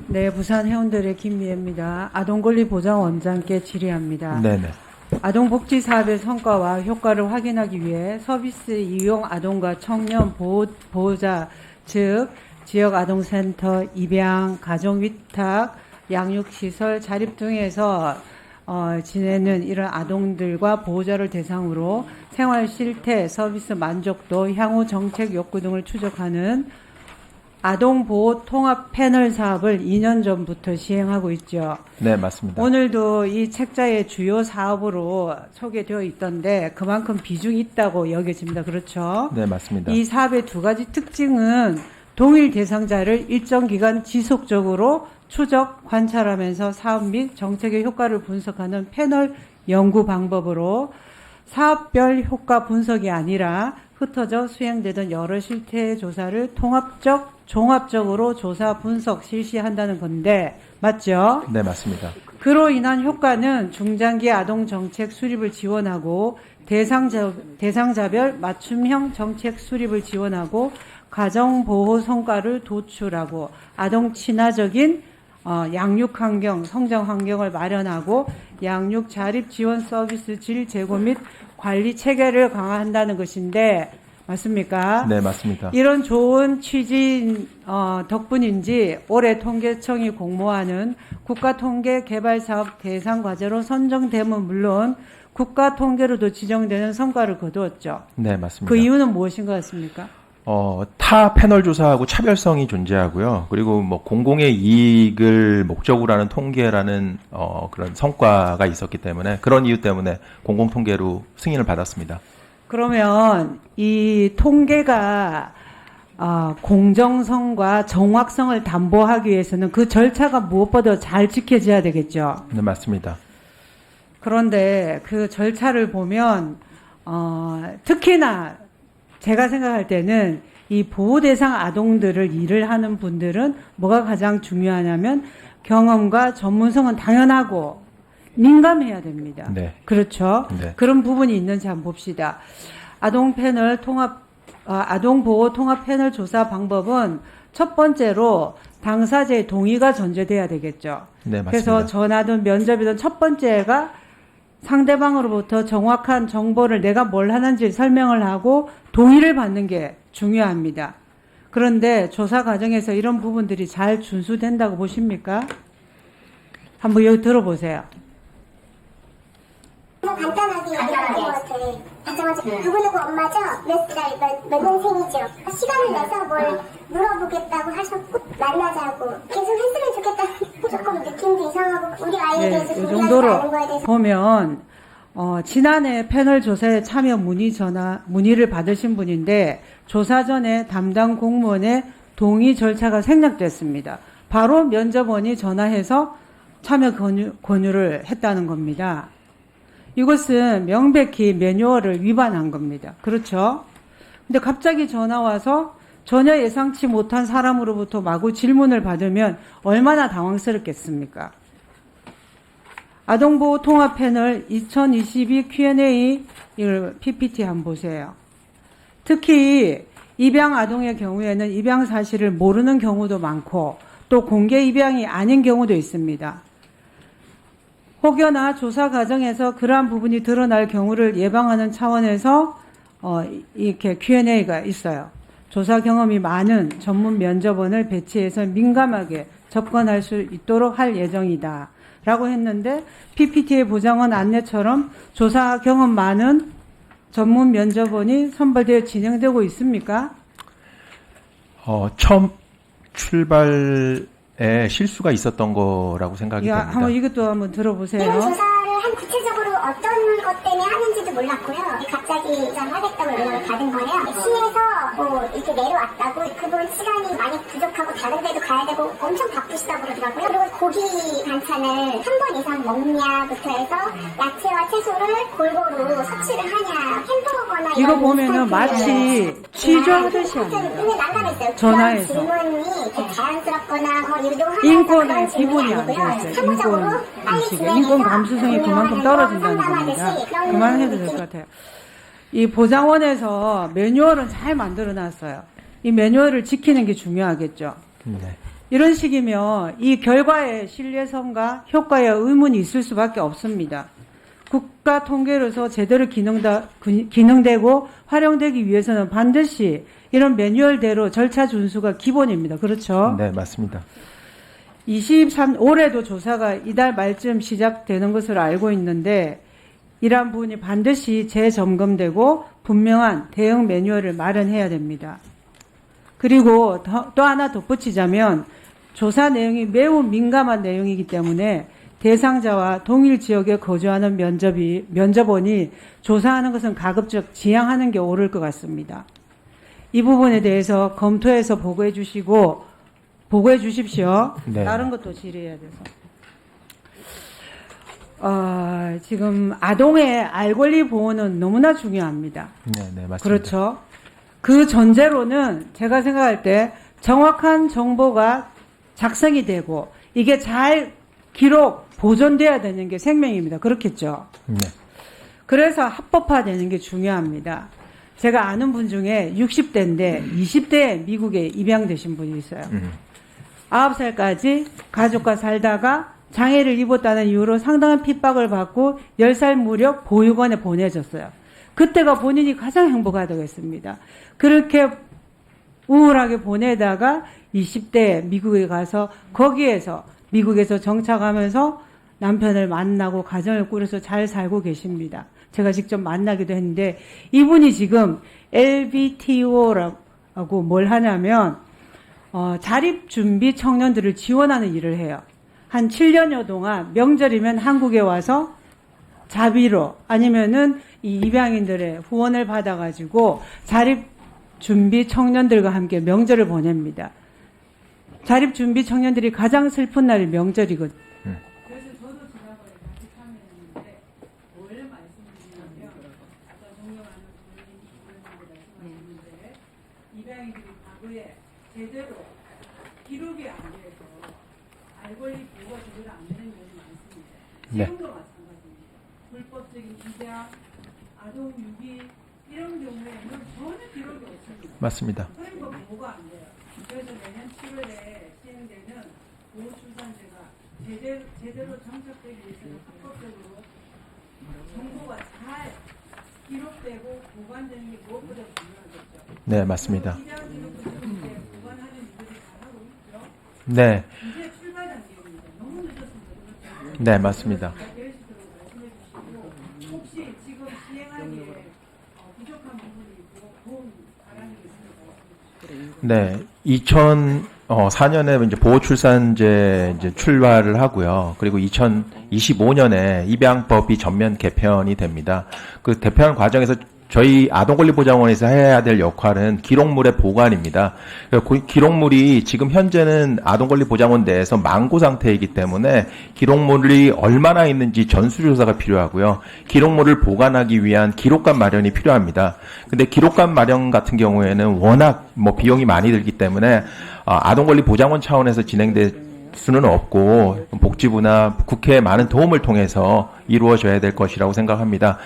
네, 부산 해운대의 김미애입니다. 아동권리보장원장께 질의합니다. 네네. 아동복지사업의 성과와 효과를 확인하기 위해 서비스 이용 아동과 청년 보호자, 즉 지역아동센터, 입양, 가정위탁, 양육시설, 자립 등에서 지내는 이런 아동들과 보호자를 대상으로 생활 실태, 서비스 만족도, 향후 정책 욕구 등을 추적하는 아동보호 통합 패널 사업을 2년 전부터 시행하고 있죠. 네, 맞습니다. 오늘도 이 책자의 주요 사업으로 소개되어 있던데 그만큼 비중이 있다고 여겨집니다. 그렇죠? 네, 맞습니다. 이 사업의 두 가지 특징은 동일 대상자를 일정 기간 지속적으로 추적, 관찰하면서 사업 및 정책의 효과를 분석하는 패널 연구 방법으로 사업별 효과 분석이 아니라 흩어져 수행되던 여러 실태 조사를 종합적으로 조사 분석 실시한다는 건데 맞죠? 네, 맞습니다. 그로 인한 효과는 중장기 아동 정책 수립을 지원하고 대상자별 맞춤형 정책 수립을 지원하고 가정 보호 성과를 도출하고 아동 친화적인 양육 환경, 성장 환경을 마련하고 양육 자립 지원 서비스 질 제고 및 관리 체계를 강화한다는 것인데 맞습니까? 네, 맞습니다. 이런 좋은 취지 덕분인지 올해 통계청이 공모하는 국가통계개발사업 대상 과제로 선정되면 물론 국가통계로도 지정되는 성과를 거두었죠. 네, 맞습니다. 그 이유는 무엇인 것 같습니까? 타 패널 조사하고 차별성이 존재하고요. 그리고 뭐 공공의 이익을 목적으로 하는 통계라는 그런 성과가 있었기 때문에 그런 이유 때문에 공공통계로 승인을 받았습니다. 그러면 이 통계가 공정성과 정확성을 담보하기 위해서는 그 절차가 무엇보다 잘 지켜져야 되겠죠. 네, 맞습니다. 그런데 그 절차를 보면 특히나 제가 생각할 때는 이 보호 대상 아동들을 일을 하는 분들은 뭐가 가장 중요하냐면 경험과 전문성은 당연하고 민감해야 됩니다. 네. 그렇죠? 네. 그런 부분이 있는지 한번 봅시다. 아동 보호 통합 패널 조사 방법은 첫 번째로 당사자의 동의가 전제돼야 되겠죠. 네, 맞습니다. 그래서 전화든 면접이든 첫 번째가 상대방으로부터 정확한 정보를 내가 뭘 하는지 설명을 하고 동의를 받는 게 중요합니다. 그런데 조사 과정에서 이런 부분들이 잘 준수된다고 보십니까? 한번 여기 들어보세요. 간단하게 얘기하는 것 같아요. 맞아. 누구누구 엄마죠? 몇 년생이죠? 시간을 내서 뭘 물어보겠다고 하셨고 만나자고 계속 했으면 좋겠다. 조금 느낌도 이상하고 우리 아이에 대해서 이 준비하지 정도로 않은 거에 대해서 보면 지난해 패널 조사에 참여 문의를 받으신 분인데 조사 전에 담당 공무원의 동의 절차가 생략됐습니다. 바로 면접원이 전화해서 참여 권유를 했다는 겁니다. 이것은 명백히 매뉴얼을 위반한 겁니다. 그렇죠? 근데 갑자기 전화 와서 전혀 예상치 못한 사람으로부터 마구 질문을 받으면 얼마나 당황스럽겠습니까? 아동보호 통합 패널 2022 Q&A PPT 한번 보세요. 특히 입양 아동의 경우에는 입양 사실을 모르는 경우도 많고 또 공개 입양이 아닌 경우도 있습니다. 혹여나 조사 과정에서 그러한 부분이 드러날 경우를 예방하는 차원에서 이렇게 Q&A가 있어요. 조사 경험이 많은 전문 면접원을 배치해서 민감하게 접근할 수 있도록 할 예정이다. 라고 했는데 PPT의 보장원 안내처럼 조사 경험 많은 전문 면접원이 선발되어 진행되고 있습니까? 처음 출발에 실수가 있었던 거라고 생각이 됩니다. 한번 이것도 한번 들어보세요. 이런 조사를 한 구체적으로 어떤 것 때문에 하는지도 몰랐고요. 갑자기 하겠다고 연락을 받은 거예요. 시에서 이렇게 내려왔다고 그분 시간이 많이 부족하고 다른 데도 가야 되고 엄청 바쁘시다고 그러더라고요. 그리고 고기 반찬을 한 번 이상 먹냐부터 해서 야채와 채소를 골고루 섭취를 하냐, 햄버거나 이거 이런 보면은 마치 취조하듯이 근데 합니다. 난감했어요. 전화해서. 질문이 이렇게 자연스럽거나 유도하는 인권의 기본이 안 되어 있어요. 인권 인식에. 인권 감수성이 그만큼 떨어진다는 겁니다. 그만해도 될 것 같아요. 이 보장원에서 매뉴얼은 잘 만들어 놨어요. 이 매뉴얼을 지키는 게 중요하겠죠. 네. 이런 식이면 이 결과의 신뢰성과 효과에 의문이 있을 수밖에 없습니다. 국가 통계로서 제대로 기능되고 활용되기 위해서는 반드시 이런 매뉴얼대로 절차 준수가 기본입니다. 그렇죠? 네, 맞습니다. 올해도 조사가 이달 말쯤 시작되는 것으로 알고 있는데 이러한 부분이 반드시 재점검되고 분명한 대응 매뉴얼을 마련해야 됩니다. 그리고 또 하나 덧붙이자면 조사 내용이 매우 민감한 내용이기 때문에 대상자와 동일 지역에 거주하는 면접원이 조사하는 것은 가급적 지양하는 게 옳을 것 같습니다. 이 부분에 대해서 검토해서 보고해 주십시오. 네. 다른 것도 질의해야 돼서. 지금 아동의 알 권리 보호는 너무나 중요합니다. 네, 네, 맞습니다. 그렇죠. 그 전제로는 제가 생각할 때 정확한 정보가 작성이 되고 이게 잘 기록, 보존돼야 되는 게 생명입니다. 그렇겠죠. 네. 그래서 합법화되는 게 중요합니다. 제가 아는 분 중에 60대인데 20대에 미국에 입양되신 분이 있어요. 9살까지 가족과 살다가 장애를 입었다는 이유로 상당한 핍박을 받고 10살 무렵 보육원에 보내졌어요. 그때가 본인이 가장 행복하다고 했습니다. 그렇게 우울하게 보내다가 20대에 미국에 가서 거기에서 미국에서 정착하면서 남편을 만나고 가정을 꾸려서 잘 살고 계십니다. 제가 직접 만나기도 했는데 이분이 지금 LBTO라고 뭘 하냐면 자립준비 청년들을 지원하는 일을 해요. 한 7년여 동안 명절이면 한국에 와서 자비로 아니면은 이 입양인들의 후원을 받아가지고 자립준비 청년들과 함께 명절을 보냅니다. 자립준비 청년들이 가장 슬픈 날이 명절이거든요. 그래서 저도 지난번에 같이 참여했는데 뭘 말씀드리냐면 아까 존경하는 부모님들 말씀하셨는데 입양인들이 과거에 제대로 기록이 안 돼서 알 권리 보호가 제대로 안 되는 경우가 많습니다. 네. 지금도 마찬가지입니다. 불법적인 입양, 아동 유기 이런 경우에는 전혀 기록이 없습니다. 맞습니다. 그러니까 보호가 안 돼요. 그래서 내년 7월에 시행되는 보호출산제가 제대로 정착되기 위해서는 합법적으로 정보가 잘 기록되고 보관되는 게 무엇보다 중요하겠죠. 네, 맞습니다. 입양 기록부터 이제 보관하는 일들이 잘하고 있죠. 네, 이제 출발 단계입니다. 너무 늦었습니다. 그렇죠? 네, 맞습니다. 될 수 있도록 말씀해 주시고 혹시 지금 시행하기에 부족한 부분이 있고 도움 바라는 게 있으면 말씀해 주시고. 네, 2004년에 이제 보호출산제 이제 출발을 하고요. 그리고 2025년에 입양법이 전면 개편이 됩니다. 그 개편 과정에서 저희 아동권리보장원에서 해야 될 역할은 기록물의 보관입니다. 그 기록물이 지금 현재는 아동권리보장원 내에서 망고 상태이기 때문에 기록물이 얼마나 있는지 전수조사가 필요하고요. 기록물을 보관하기 위한 기록관 마련이 필요합니다. 근데 기록관 마련 같은 경우에는 워낙 비용이 많이 들기 때문에 아동권리보장원 차원에서 진행될 수는 없고 복지부나 국회의 많은 도움을 통해서 이루어져야 될 것이라고 생각합니다.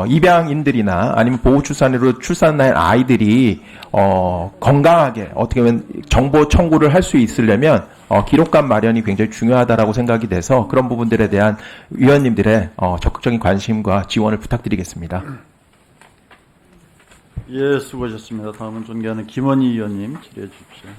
입양인들이나 아니면 보호출산으로 출산한 아이들이 건강하게 어떻게 보면 정보 청구를 할 수 있으려면 기록관 마련이 굉장히 중요하다라고 생각이 돼서 그런 부분들에 대한 위원님들의 적극적인 관심과 지원을 부탁드리겠습니다. 예, 수고하셨습니다. 다음은 존경하는 김원희 의원님 질의해 주십시오.